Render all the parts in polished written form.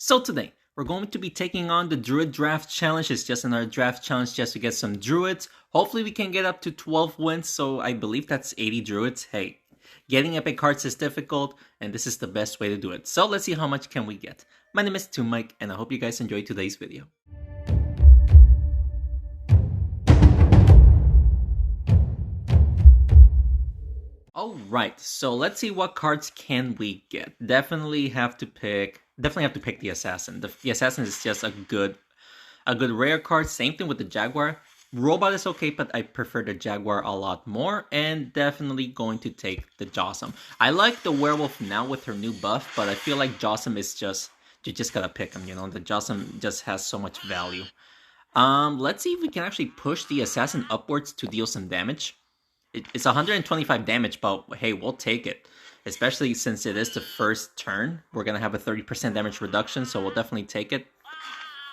So today, we're going to be taking on the Druid Draft Challenge. It's just another draft challenge just to get some Druids. Hopefully we can get up to 12 wins, so I believe that's 80 Druids. Hey, getting epic cards is difficult, and this is the best way to do it. So let's see how much can we get. My name is Mike, and I hope you guys enjoyed today's video. Alright, so let's see what cards can we get. Definitely have to pick the Assassin. The Assassin is just a good rare card. Same thing with the Jaguar. Robot is okay, but I prefer the Jaguar a lot more, and definitely going to take the Jossum. I like the Werewolf now with her new buff, but I feel like Jossum is just, you just gotta pick him, you know, the Jossum just has so much value. Let's see if we can actually push the Assassin upwards to deal some damage. It's 125 damage, but hey, we'll take it. Especially since it is the first turn. We're going to have a 30% damage reduction, so we'll definitely take it.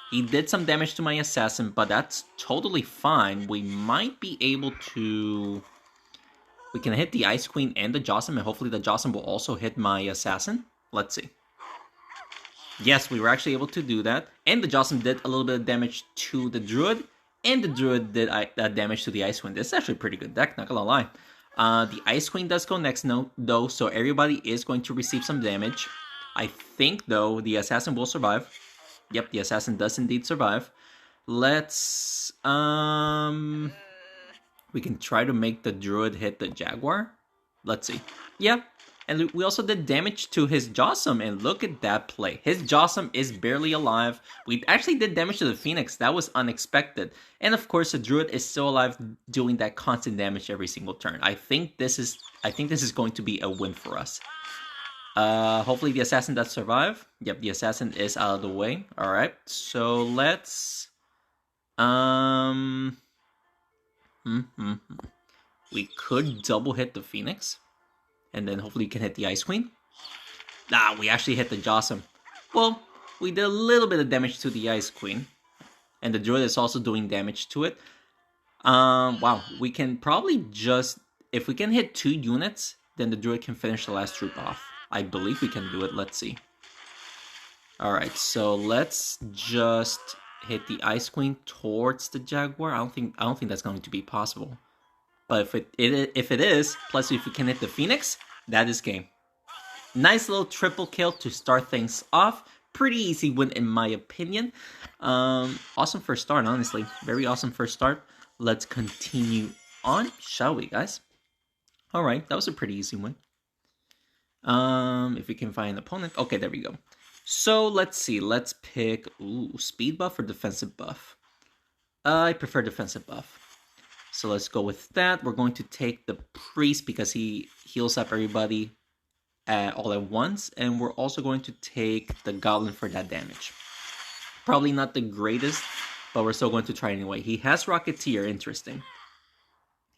He did some damage to my Assassin, but that's totally fine. We might be able to... We can hit the Ice Queen and the Jossum, and hopefully the Jossum will also hit my Assassin. Let's see. Yes, we were actually able to do that. And the Jossum did a little bit of damage to the Druid. And the Druid did damage to the Ice Queen. This is actually a pretty good deck, not gonna lie. The Ice Queen does go next, though, so everybody is going to receive some damage. I think, though, the Assassin will survive. Yep, the Assassin does indeed survive. Let's... We can try to make the Druid hit the Jaguar. Let's see. Yep. And we also did damage to his Jossum, and look at that play. His Jossum is barely alive. We actually did damage to the Phoenix. That was unexpected. And of course, the Druid is still alive, doing that constant damage every single turn. I think this is going to be a win for us. Hopefully the Assassin does survive. Yep, the Assassin is out of the way. All right, so let's... We could double hit the Phoenix. And then hopefully you can hit the Ice Queen. We actually hit the Jossum. Well, we did a little bit of damage to the Ice Queen. And the Druid is also doing damage to it. Wow, we can probably just... If we can hit 2 units, then the Druid can finish the last troop off. I believe we can do it. Let's see. Alright, so let's just hit the Ice Queen towards the Jaguar. I don't think that's going to be possible. But if it is, plus if we can hit the Phoenix, that is game. Nice little triple kill to start things off. Pretty easy win in my opinion. Awesome first start, honestly. Very awesome first start. Let's continue on, shall we, guys? Alright, that was a pretty easy win. If we can find an opponent. Okay, there we go. So, let's see. Let's pick... speed buff or defensive buff? I prefer defensive buff. So let's go with that. We're going to take the Priest because he heals up everybody all at once. And we're also going to take the Goblin for that damage. Probably not the greatest, but we're still going to try anyway. He has Rocketeer, interesting.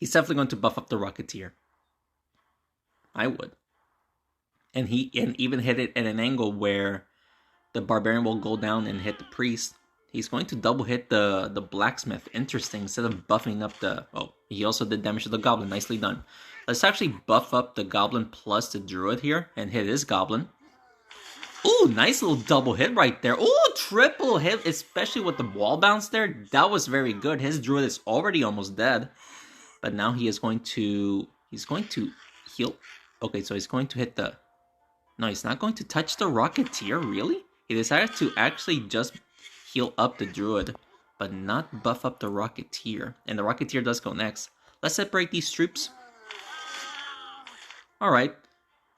He's definitely going to buff up the Rocketeer. I would. And even hit it at an angle where the Barbarian will go down and hit the Priest. He's going to double hit the Blacksmith. Interesting. Instead of buffing up the... Oh, he also did damage to the Goblin. Nicely done. Let's actually buff up the Goblin plus the Druid here and hit his Goblin. Ooh, nice little double hit right there. Ooh, triple hit, especially with the wall bounce there. That was very good. His Druid is already almost dead. But now he is going to... He's going to heal... Okay, so he's going to hit the... No, he's not going to touch the Rocketeer, really? He decided to actually just... heal up the Druid, but not buff up the Rocketeer. And the Rocketeer does go next. Let's separate these troops. Alright.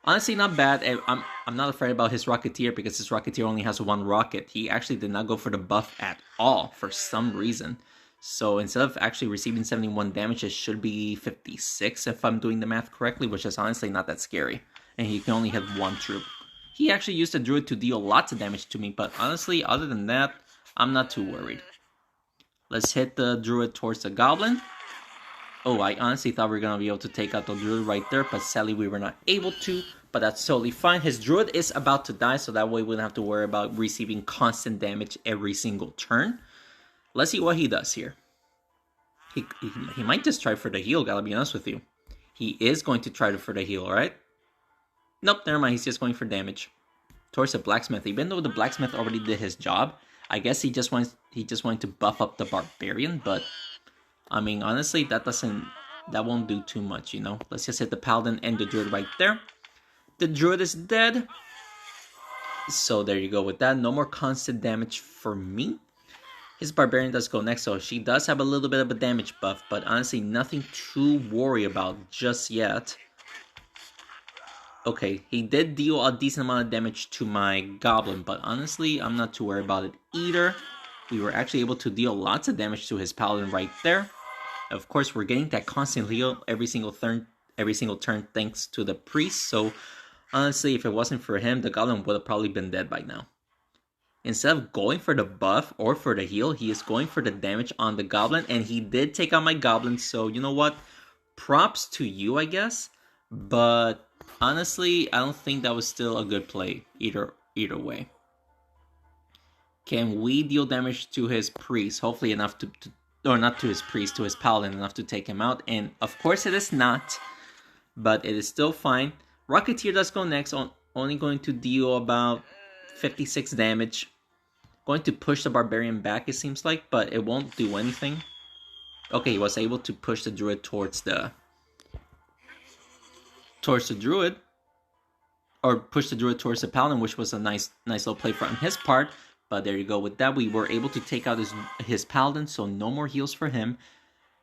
Honestly, not bad. I'm not afraid about his Rocketeer because his Rocketeer only has 1 rocket. He actually did not go for the buff at all for some reason. So instead of actually receiving 71 damage, it should be 56 if I'm doing the math correctly, which is honestly not that scary. And he can only have 1 troop. He actually used the Druid to deal lots of damage to me, but honestly, other than that, I'm not too worried. Let's hit the Druid towards the Goblin. Oh, I honestly thought we were going to be able to take out the Druid right there, but sadly we were not able to. But that's totally fine. His Druid is about to die, so that way we don't have to worry about receiving constant damage every single turn. Let's see what he does here. He might just try for the heal, gotta be honest with you. He is going to try for the heal, alright? Nope, never mind, he's just going for damage. towards the blacksmith, even though the blacksmith already did his job. I guess he just wanted to buff up the barbarian, but I mean, honestly, that won't do too much, you know. Let's just hit the paladin and the druid right there. The druid is dead. So there you go with that. No more constant damage for me. His barbarian does go next, so she does have a little bit of a damage buff, but honestly, nothing to worry about just yet. Okay, he did deal a decent amount of damage to my goblin, but honestly, I'm not too worried about it either. We were actually able to deal lots of damage to his paladin right there. Of course, we're getting that constant heal every single turn thanks to the priest, so honestly, if it wasn't for him, the goblin would have probably been dead by now. Instead of going for the buff or for the heal, he is going for the damage on the goblin, and he did take out my goblin, so you know what? Props to you, I guess, but honestly, I don't think that was still a good play either way. Can we deal damage to his priest? Hopefully enough to or not to his priest, to his paladin, enough to take him out, and of course it is not, but it is still fine. Rocketeer does go next, only going to deal about 56 damage. Going to push the barbarian back, it seems like, but it won't do anything. Okay, he was able to push the druid towards the druid, or push the druid towards the paladin, which was a nice little play from his part. But there you go with that. We were able to take out his paladin, so no more heals for him.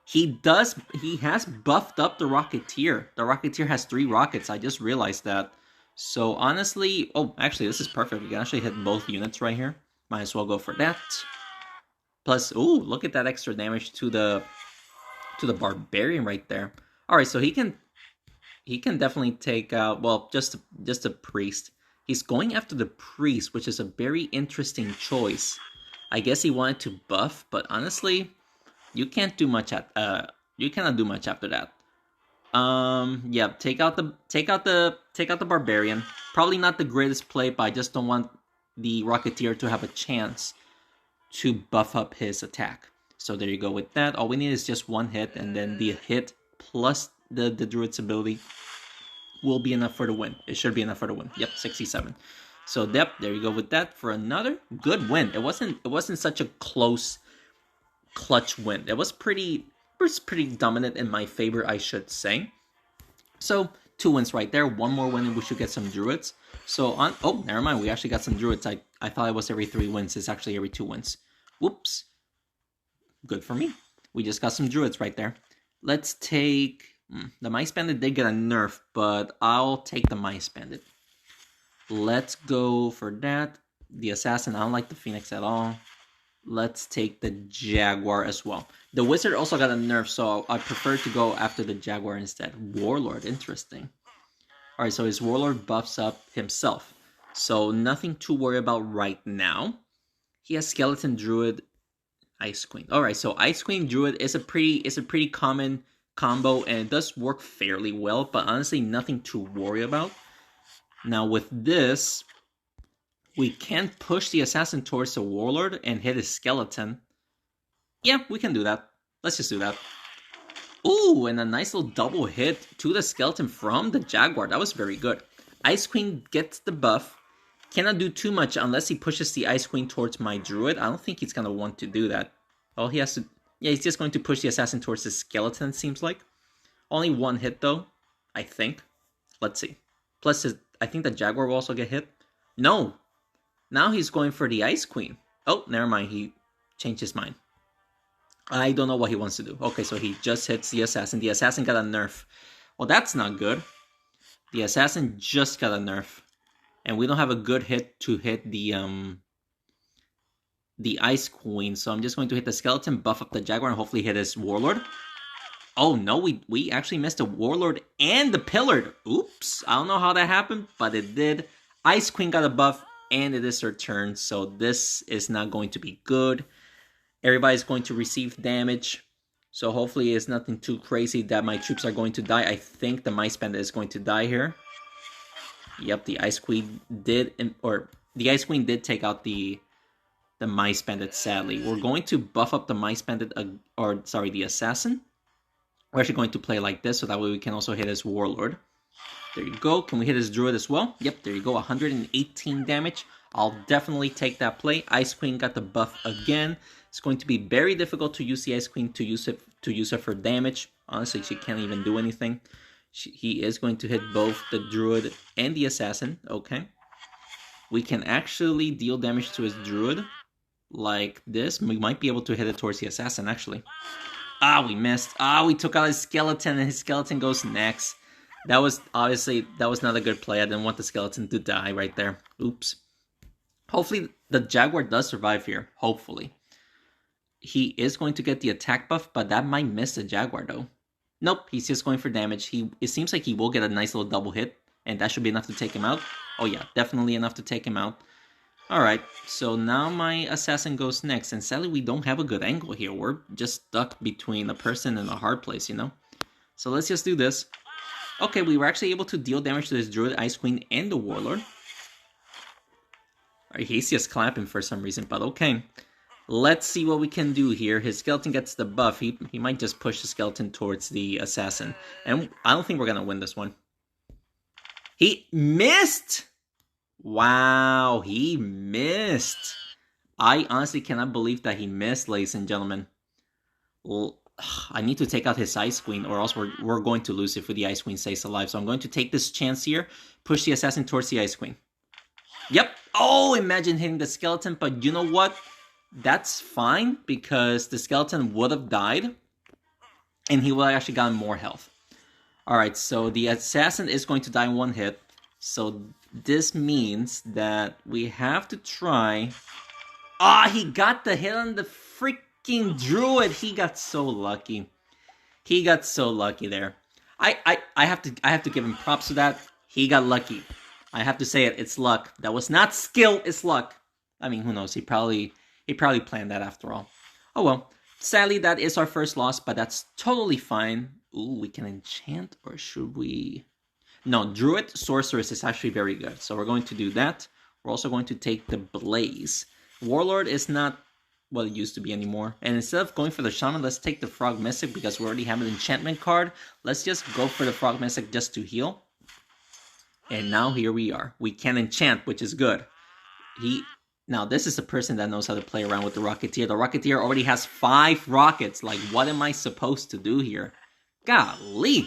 He has buffed up the Rocketeer. The Rocketeer has 3 rockets. I just realized that. So honestly, oh, actually, this is perfect. We can actually hit both units right here. Might as well go for that. Plus, ooh, look at that extra damage to the barbarian right there. All right, so he can definitely take out, well, just a priest. He's going after the priest, which is a very interesting choice. I guess he wanted to buff, but honestly, you cannot do much after that. Yeah, take out the barbarian. Probably not the greatest play, but I just don't want the Rocketeer to have a chance to buff up his attack. So there you go with that. All we need is just 1 hit, and then the hit plus the Druid's ability will be enough for the win. It should be enough for the win. Yep, 67. So yep, there you go with that for another good win. It wasn't such a close clutch win. It was pretty dominant in my favor, I should say. So 2 wins right there. 1 more win and we should get some druids. So oh, never mind, we actually got some druids. I thought it was every 3 wins. It's actually every 2 wins. Whoops. Good for me. We just got some druids right there. Let's take the Mice Bandit did get a nerf, but I'll take the Mice Bandit. Let's go for that. The Assassin, I don't like the Phoenix at all. Let's take the Jaguar as well. The Wizard also got a nerf, so I prefer to go after the Jaguar instead. Warlord, interesting. Alright, so his Warlord buffs up himself. So nothing to worry about right now. He has Skeleton Druid, Ice Queen. Alright, so Ice Queen Druid is a pretty common combo, and it does work fairly well, but honestly nothing to worry about. Now with this, we can push the Assassin towards the Warlord and hit his Skeleton. Yeah, we can do that. Let's just do that. Ooh, and a nice little double hit to the Skeleton from the Jaguar. That was very good. Ice Queen gets the buff. Cannot do too much unless he pushes the Ice Queen towards my Druid. I don't think he's going to want to do that. All he has to... Yeah, he's just going to push the Assassin towards the Skeleton, it seems like. Only 1 hit, though, I think. Let's see. Plus, I think the Jaguar will also get hit. No! Now he's going for the Ice Queen. Oh, never mind. He changed his mind. I don't know what he wants to do. Okay, so he just hits the Assassin. The Assassin got a nerf. Well, that's not good. The Assassin just got a nerf. And we don't have a good hit to hit the Ice Queen. So I'm just going to hit the Skeleton, buff up the Jaguar, and hopefully hit his Warlord. Oh, no, we actually missed the Warlord and the Pillared. Oops. I don't know how that happened, but it did. Ice Queen got a buff, and it is her turn. So this is not going to be good. Everybody's going to receive damage. So hopefully it's nothing too crazy that my troops are going to die. I think the Mice Bandit is going to die here. Yep, the Ice Queen did, take out the Mice Bandit, sadly. We're going to buff up the Mice Bandit, the Assassin. We're actually going to play like this, so that way we can also hit his Warlord. There you go. Can we hit his Druid as well? Yep, there you go. 118 damage. I'll definitely take that play. Ice Queen got the buff again. It's going to be very difficult to use the Ice Queen to use it for damage. Honestly, she can't even do anything. He is going to hit both the Druid and the Assassin. Okay. We can actually deal damage to his Druid like this. We might be able to hit it towards the Assassin, actually. Ah, we missed. Ah, we took out his Skeleton, and his Skeleton goes next. That was not a good play. I didn't want the Skeleton to die right there. Oops. Hopefully, the Jaguar does survive here. Hopefully. He is going to get the attack buff, but that might miss the Jaguar, though. Nope, he's just going for damage. It seems like he will get a nice little double hit, and that should be enough to take him out. Oh yeah, definitely enough to take him out. Alright, so now my Assassin goes next, and sadly we don't have a good angle here. We're just stuck between a person and a hard place, you know? So let's just do this. Okay, we were actually able to deal damage to this Druid, Ice Queen, and the Warlord. Alright, he's just clapping for some reason, but okay. Let's see what we can do here. His Skeleton gets the buff. He might just push the Skeleton towards the Assassin. And I don't think we're going to win this one. He missed! Wow, he missed. I honestly cannot believe that he missed, ladies and gentlemen. I need to take out his Ice Queen, or else we're going to lose if the Ice Queen stays alive. So I'm going to take this chance here, push the Assassin towards the Ice Queen. Yep. Oh, imagine hitting the Skeleton, but you know what? That's fine, because the Skeleton would have died, and he would have actually gotten more health. Alright, so the Assassin is going to die in one hit. So this means that we have to try... Ah, he got the hit on the freaking Druid! He got so lucky. He got so lucky there. I have to give him props for that. He got lucky. I have to say it, it's luck. That was not skill, it's luck. I mean, who knows, he probably planned that after all. Oh well. Sadly, that is our first loss, but that's totally fine. Ooh, we can enchant, or should we... No, Druid Sorceress is actually very good, so we're going to do that. We're also going to take the Blaze. Warlord is not what it used to be anymore. And instead of going for the Shaman, let's take the Frog Mystic, because we already have an enchantment card. Let's just go for the Frog Mystic just to heal. And now here we are. We can enchant, which is good. Now, this is a person that knows how to play around with the Rocketeer. The Rocketeer already has 5 rockets. Like, what am I supposed to do here? Golly!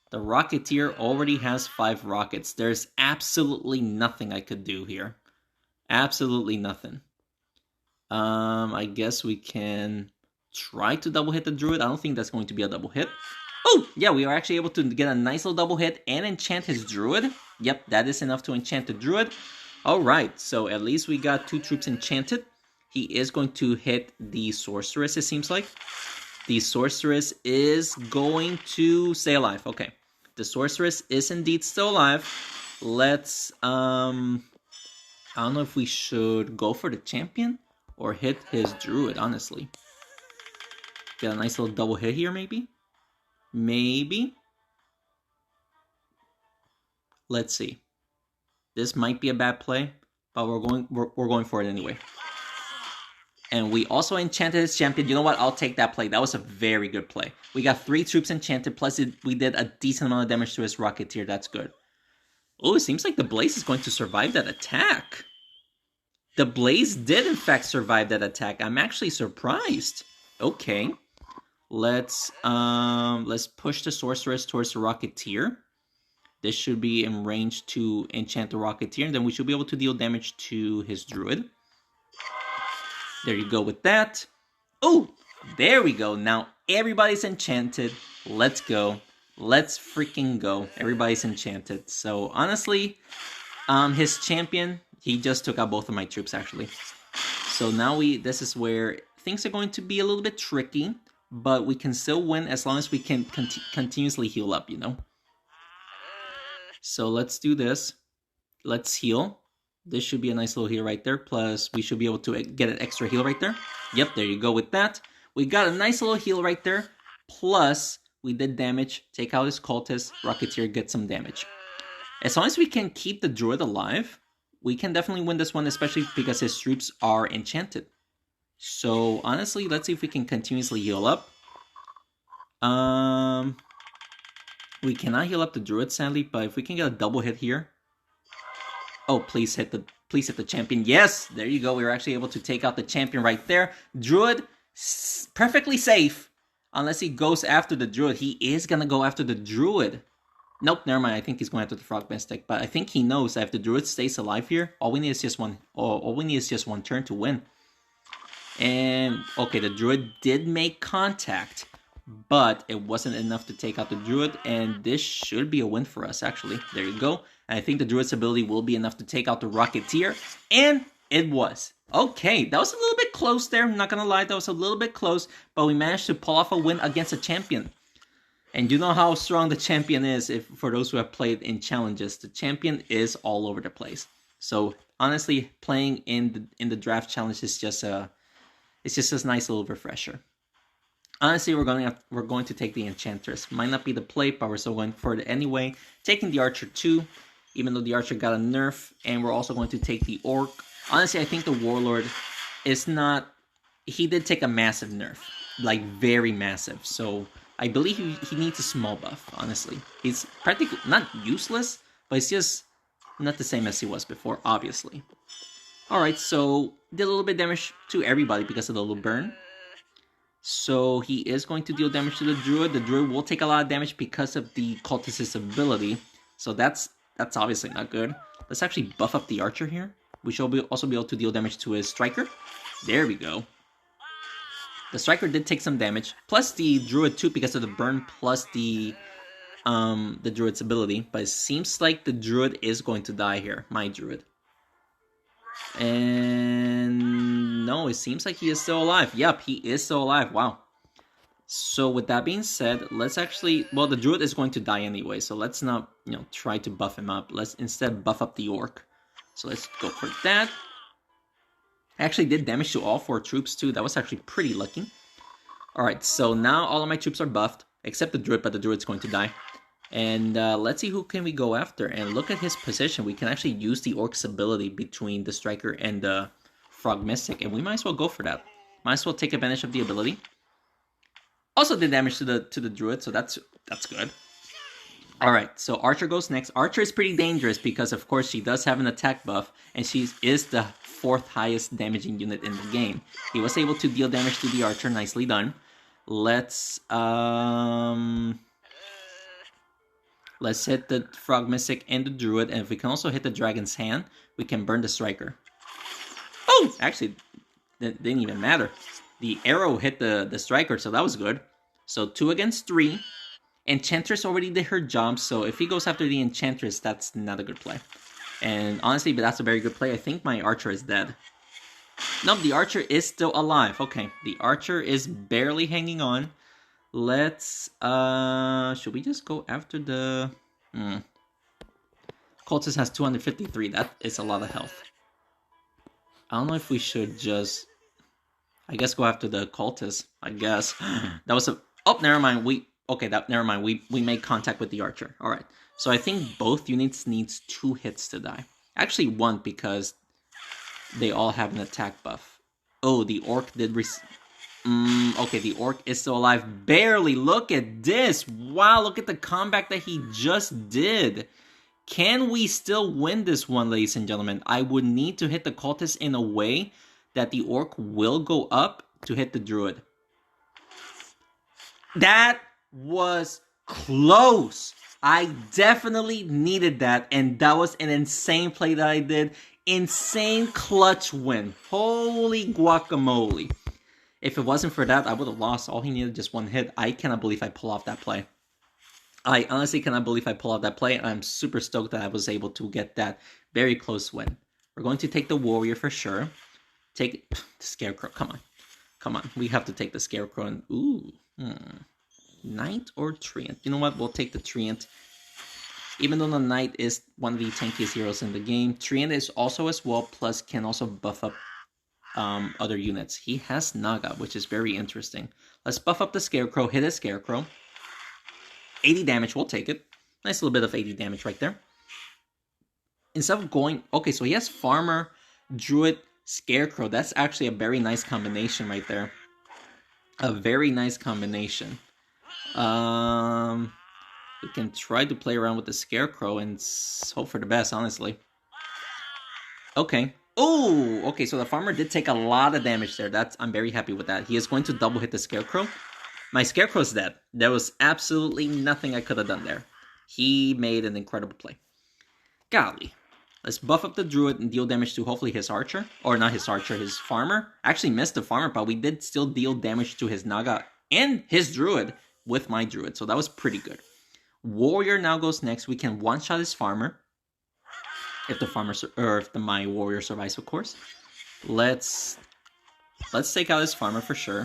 The Rocketeer already has 5 rockets. There's absolutely nothing I could do here. Absolutely nothing. I guess we can try to double hit the Druid. I don't think that's going to be a double hit. Oh, yeah, we are actually able to get a nice little double hit and enchant his Druid. Yep, that is enough to enchant the Druid. Alright, so at least we got 2 troops enchanted. He is going to hit the Sorceress, it seems like. The Sorceress is going to stay alive. Okay, the Sorceress is indeed still alive. Let's, I don't know if we should go for the Champion or hit his Druid, honestly. Get a nice little double hit here, maybe? Maybe? Let's see. This might be a bad play, but we're going for it anyway. And we also enchanted his Champion. You know what? I'll take that play. That was a very good play. We got 3 troops enchanted, plus we did a decent amount of damage to his Rocketeer. That's good. Oh, it seems like the Blaze is going to survive that attack. The Blaze did, in fact, survive that attack. I'm actually surprised. Okay. Let's push the Sorceress towards the Rocketeer. This should be in range to enchant the Rocketeer, and then we should be able to deal damage to his Druid. There you go with that. Oh, there we go. Now everybody's enchanted. Let's go. Let's freaking go. Everybody's enchanted. So honestly, his Champion, he just took out both of my troops actually. So now this is where things are going to be a little bit tricky, but we can still win as long as we can continuously heal up, you know? So let's do this. Let's heal. This should be a nice little heal right there. Plus, we should be able to get an extra heal right there. Yep, there you go with that. We got a nice little heal right there. Plus, we did damage. Take out his Cultist. Rocketeer gets some damage. As long as we can keep the Druid alive, we can definitely win this one, especially because his troops are enchanted. So, honestly, let's see if we can continuously heal up. We cannot heal up the Druid, sadly, but if we can get a double hit here... Oh, please hit the champion. Yes, there you go. We were actually able to take out the champion right there. Druid, perfectly safe. Unless he goes after the Druid. He is going to go after the Druid. Nope, never mind. I think he's going after the Frog Mystic. But I think he knows that if the Druid stays alive here, all we need is just one turn to win. And, okay, the Druid did make contact. But it wasn't enough to take out the Druid. And this should be a win for us, actually. There you go. And I think the Druid's ability will be enough to take out the Rocketeer. And it was. Okay, that was a little bit close there. I'm not going to lie, that was a little bit close. But we managed to pull off a win against a champion. And you know how strong the champion is. If for those who have played in challenges, the champion is all over the place. So honestly, playing in the draft challenge is just a nice little refresher. Honestly, we're going to take the Enchantress. Might not be the play, but we're still going for it anyway. Taking the Archer too, even though the Archer got a nerf. And we're also going to take the Orc. Honestly, I think the Warlord is not... He did take a massive nerf. Like, very massive. So, I believe he needs a small buff, honestly. He's practically not useless, but he's just not the same as he was before, obviously. Alright, so did a little bit of damage to everybody because of the little burn. So he is going to deal damage to the Druid. The Druid will take a lot of damage because of the Cultist's ability. So that's obviously not good. Let's actually buff up the Archer here. We should also be able to deal damage to his Striker. There we go. The Striker did take some damage. Plus the Druid too because of the burn plus the Druid's ability. But it seems like the Druid is going to die here. My Druid. And no, it seems like he is still alive. Yep, he is still alive. Wow. So with that being said, let's actually... Well, the Druid is going to die anyway, so let's not, try to buff him up. Let's instead buff up the Orc. So let's go for that. I actually did damage to all 4 troops too. That was actually pretty lucky. Alright, so now all of my troops are buffed, except the Druid, but the Druid's going to die. And let's see who can we go after. And look at his position. We can actually use the Orc's ability between the Striker and the Frog Mystic. And we might as well go for that. Might as well take advantage of the ability. Also did damage to the Druid, so that's good. Alright, so Archer goes next. Archer is pretty dangerous because, of course, she does have an attack buff. And she is the 4th highest damaging unit in the game. He was able to deal damage to the Archer. Nicely done. Let's hit the Frog Mystic and the Druid, and if we can also hit the Dragon's Hand, we can burn the Striker. Oh! Actually, that didn't even matter. The arrow hit the Striker, so that was good. So 2 against 3. Enchantress already did her job, so if he goes after the Enchantress, that's not a good play. And honestly, but that's a very good play. I think my Archer is dead. Nope, the Archer is still alive. Okay, the Archer is barely hanging on. Let's, should we just go after the... Cultist has 253. That is a lot of health. I don't know if we should just... I guess go after the Cultist, I guess. That was a... Oh, never mind. Never mind. We made contact with the Archer. Alright. So I think both units needs 2 hits to die. Actually 1 because they all have an attack buff. Oh, the Orc did okay, the Orc is still alive. Barely. Look at this. Wow, look at the comeback that he just did. Can we still win this one, ladies and gentlemen? I would need to hit the Cultist in a way that the Orc will go up to hit the Druid. That was close. I definitely needed that, and that was an insane play that I did. Insane clutch win. Holy guacamole. If it wasn't for that, I would have lost. All he needed just 1 hit. I cannot believe I pulled off that play. I honestly cannot believe I pulled off that play. I'm super stoked that I was able to get that very close win. We're going to take the Warrior for sure. Take the Scarecrow. Come on. Come on. We have to take the Scarecrow. And ooh. Knight or Treant? You know what? We'll take the Treant. Even though the Knight is one of the tankiest heroes in the game, Treant is also as well, plus can also buff up other units. He has Naga, which is very interesting. Let's buff up the Scarecrow, hit a Scarecrow. 80 damage, we'll take it. Nice little bit of 80 damage right there. Instead of going... Okay, so he has Farmer, Druid, Scarecrow. That's actually a very nice combination right there. A very nice combination. We can try to play around with the Scarecrow and hope for the best, honestly. Okay. Oh, okay, so the farmer did take a lot of damage there. I'm very happy with that. He is going to double hit the Scarecrow. My Scarecrow's dead. There was absolutely nothing I could have done there. He made an incredible play. Golly. Let's buff up the Druid and deal damage to hopefully his Archer. Or not his Archer, his Farmer. Actually missed the Farmer, but we did still deal damage to his Naga and his Druid with my Druid. So that was pretty good. Warrior now goes next. We can one-shot his Farmer. If the Farmer, or if my Warrior survives, of course. Let's take out his Farmer for sure.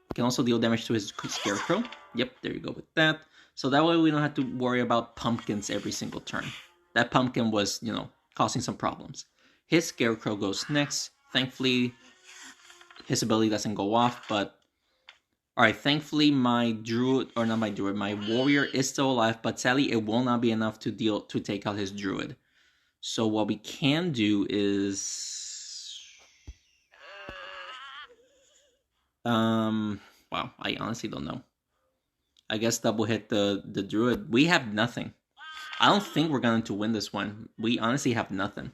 We can also deal damage to his Scarecrow. Yep, there you go with that. So that way we don't have to worry about pumpkins every single turn. That pumpkin was, causing some problems. His Scarecrow goes next. Thankfully, his ability doesn't go off, but... Alright, thankfully my Druid, or not my Druid, my Warrior is still alive, but sadly it will not be enough to take out his Druid. So what we can do is... wow, I honestly don't know. I guess double hit the Druid. We have nothing. I don't think we're going to win this one. We honestly have nothing.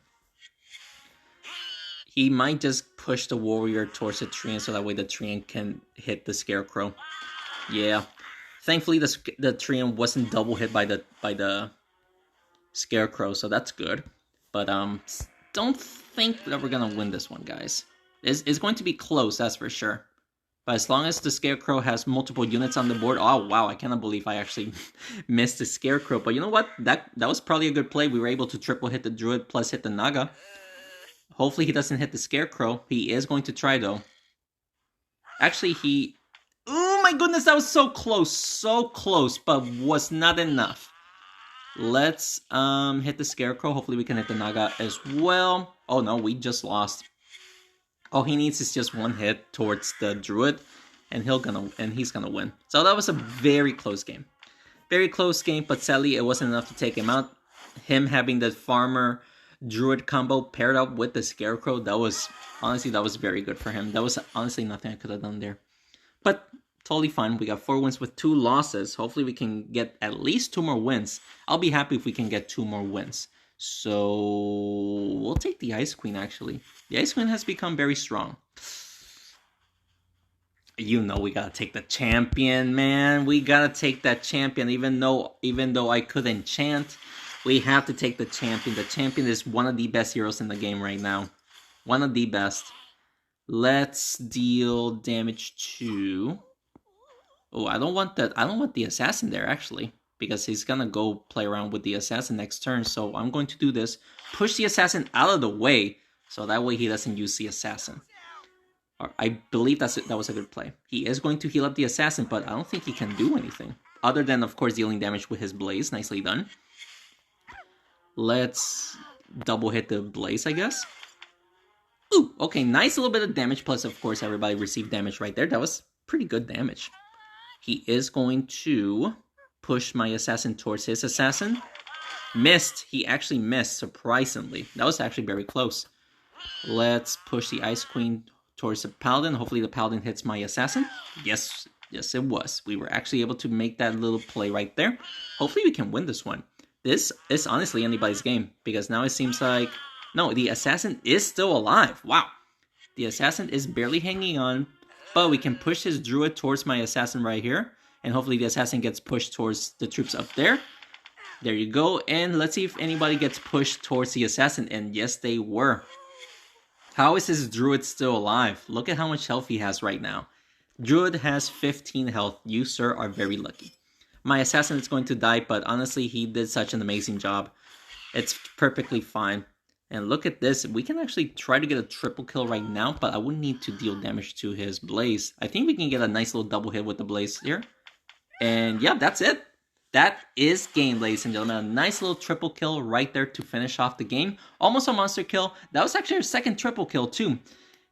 He might just push the Warrior towards the Treant so that way the Treant can hit the Scarecrow. Yeah. Thankfully the Treant wasn't double hit by the Scarecrow, so that's good. But don't think that we're going to win this one, guys. It's going to be close, that's for sure. But as long as the Scarecrow has multiple units on the board... Oh, wow, I cannot believe I actually missed the Scarecrow. But you know what? That was probably a good play. We were able to triple hit the Druid plus hit the Naga. Hopefully he doesn't hit the Scarecrow. He is going to try, though. Actually, he... Oh, my goodness, that was so close. So close, but was not enough. Let's hit the Scarecrow. Hopefully we can hit the Naga as well. Oh, no, we just lost. All he needs is just one hit towards the Druid, and he's gonna win. So that was a very close game. Very close game, but sadly it wasn't enough to take him out. Him having the Farmer Druid combo paired up with the Scarecrow, that was very good for him. That was honestly nothing I could have done there. But totally fine. We got 4 wins with 2 losses. Hopefully we can get at least 2 more wins. I'll be happy if we can get 2 more wins. So we'll take the Ice Queen, actually. The Ice Queen has become very strong. We gotta take the champion, man. We gotta take that champion, even though I could enchant. We have to take the champion. The champion is one of the best heroes in the game right now. One of the best. Let's deal damage to... Oh, I don't want the assassin there, actually. Because he's gonna go play around with the assassin next turn. So I'm going to do this. Push the assassin out of the way. So that way he doesn't use the assassin. I believe that was a good play. He is going to heal up the assassin, but I don't think he can do anything. Other than, of course, dealing damage with his Blaze. Nicely done. Let's double hit the Blaze, I guess. Ooh, okay, nice little bit of damage. Plus, of course, everybody received damage right there. That was pretty good damage. He is going to... push my assassin towards his assassin. Missed. He actually missed, surprisingly. That was actually very close. Let's push the Ice Queen towards the Paladin. Hopefully the Paladin hits my assassin. Yes, it was. We were actually able to make that little play right there. Hopefully we can win this one. This is honestly anybody's game, because now it seems like... No, the assassin is still alive. Wow. The assassin is barely hanging on, but we can push his Druid towards my assassin right here. And hopefully the assassin gets pushed towards the troops up there. There you go. And let's see if anybody gets pushed towards the assassin. And yes, they were. How is his Druid still alive? Look at how much health he has right now. Druid has 15 health. You, sir, are very lucky. My assassin is going to die, but honestly, he did such an amazing job. It's perfectly fine. And look at this. We can actually try to get a triple kill right now, but I wouldn't need to deal damage to his Blaze. I think we can get a nice little double hit with the Blaze here. And yeah, that's it. That is game, ladies and gentlemen. A nice little triple kill right there to finish off the game. Almost a monster kill. That was actually our second triple kill too.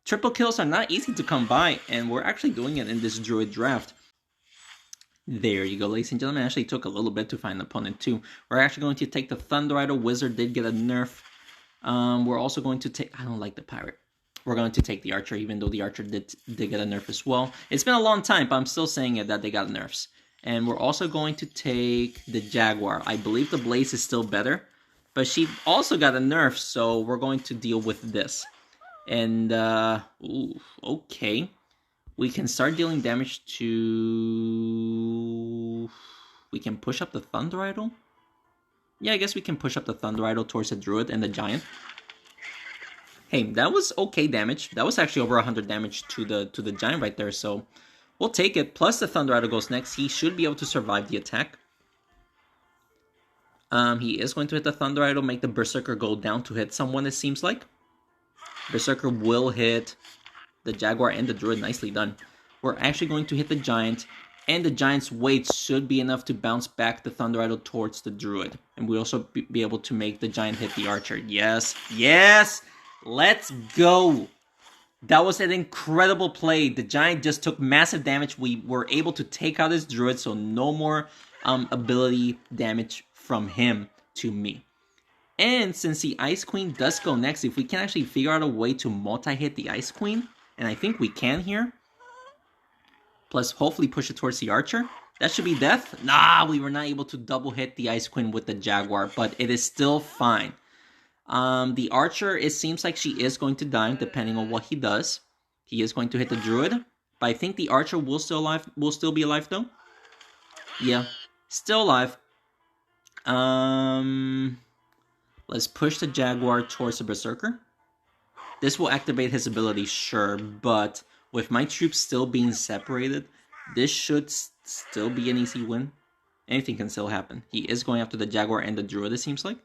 Triple kills are not easy to come by, and we're actually doing it in this Druid draft. There you go, ladies and gentlemen. It actually took a little bit to find an opponent too. We're actually going to take the Thunder Rider. Wizard did get a nerf. We're also going to take... I don't like the Pirate. We're going to take the Archer, even though the Archer did get a nerf as well. It's been a long time, but I'm still saying it that they got nerfs. And we're also going to take the Jaguar. I believe the Blaze is still better, but she also got a nerf, so we're going to deal with this. And, ooh, okay. We can start dealing damage to... We can push up the Thunder Idol? Yeah, I guess we can push up the Thunder Idol towards the Druid and the Giant. Hey, that was okay damage. That was actually over 100 damage to the Giant right there, so we'll take it. Plus the Thunder Idol goes next. He should be able to survive the attack. He is going to hit the Thunder Idol, make the Berserker go down to hit someone, it seems like. Berserker will hit the Jaguar and the Druid. Nicely done. We're actually going to hit the Giant, and the Giant's weight should be enough to bounce back the Thunder Idol towards the Druid. And we'll also be able to make the Giant hit the Archer. Yes, yes! Let's go! That was an incredible play. The Giant just took massive damage. We were able to take out his Druid, so no more ability damage from him to me. And since the Ice Queen does go next, if we can actually figure out a way to multi-hit the Ice Queen, and I think we can here, plus hopefully push it towards the Archer, that should be death. Nah, we were not able to double hit the Ice Queen with the Jaguar, but it is still fine. The Archer, it seems like she is going to die depending on what he does. He is going to hit the Druid, but I think the Archer will still be alive though. Yeah, still alive. Let's push the Jaguar towards the Berserker. This will activate his ability, sure, but with my troops still being separated, this should still be an easy win. Anything can still happen. He is going after the Jaguar and the Druid, it seems like.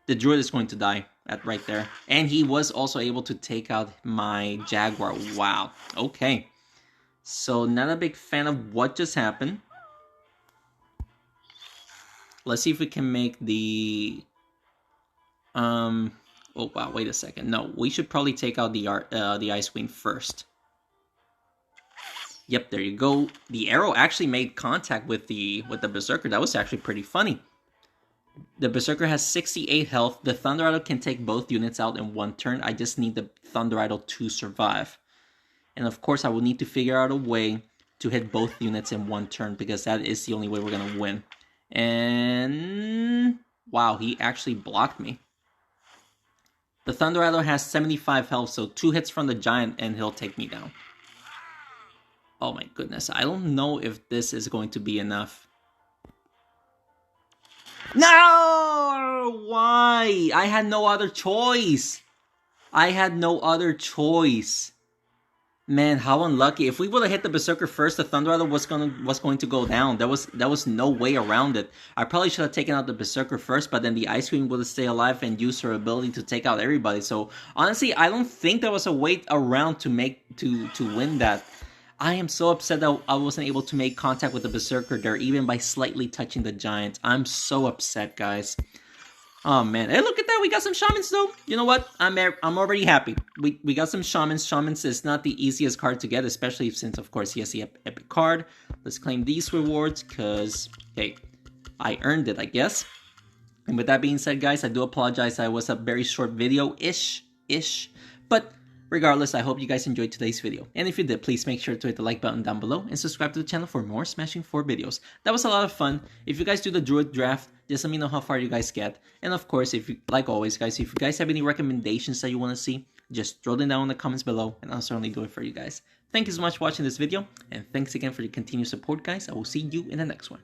The Druid is going to die right there. And he was also able to take out my Jaguar. Wow. Okay. So, not a big fan of what just happened. Let's see if we can make the... Oh, wow. Wait a second. No, we should probably take out the Ice Queen first. Yep, there you go. The arrow actually made contact with the Berserker. That was actually pretty funny. The Berserker has 68 health. The Thunder Idol can take both units out in one turn. I just need the Thunder Idol to survive. And of course, I will need to figure out a way to hit both units in one turn, because that is the only way we're going to win. And... wow, he actually blocked me. The Thunder Idol has 75 health, so 2 hits from the Giant and he'll take me down. Oh my goodness, I don't know if this is going to be enough. No! Why? I had no other choice. I had no other choice. Man, how unlucky. If we would have hit the Berserker first, the Thunder Idol was going to go down. There was no way around it. I probably should have taken out the Berserker first, but then the Ice Queen would have stayed alive and used her ability to take out everybody. So honestly, I don't think there was a way around to win that. I am so upset that I wasn't able to make contact with the Berserker there, even by slightly touching the Giant. I'm so upset, guys. Oh, man. Hey, look at that. We got some Shamans, though. You know what? I'm already happy. We got some Shamans. Shamans is not the easiest card to get, especially since, of course, he has the epic card. Let's claim these rewards, because, hey, I earned it, I guess. And with that being said, guys, I do apologize. I was a very short video-ish. But... regardless, I hope you guys enjoyed today's video. And if you did, please make sure to hit the like button down below and subscribe to the channel for more Smashing 4 videos. That was a lot of fun. If you guys do the Druid draft, just let me know how far you guys get. And of course, if you, like always, guys, if you guys have any recommendations that you want to see, just throw them down in the comments below and I'll certainly do it for you guys. Thank you so much for watching this video, and thanks again for your continued support, guys. I will see you in the next one.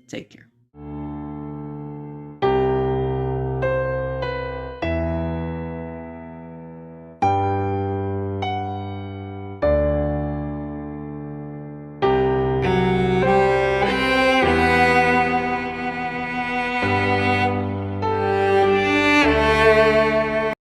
Take care.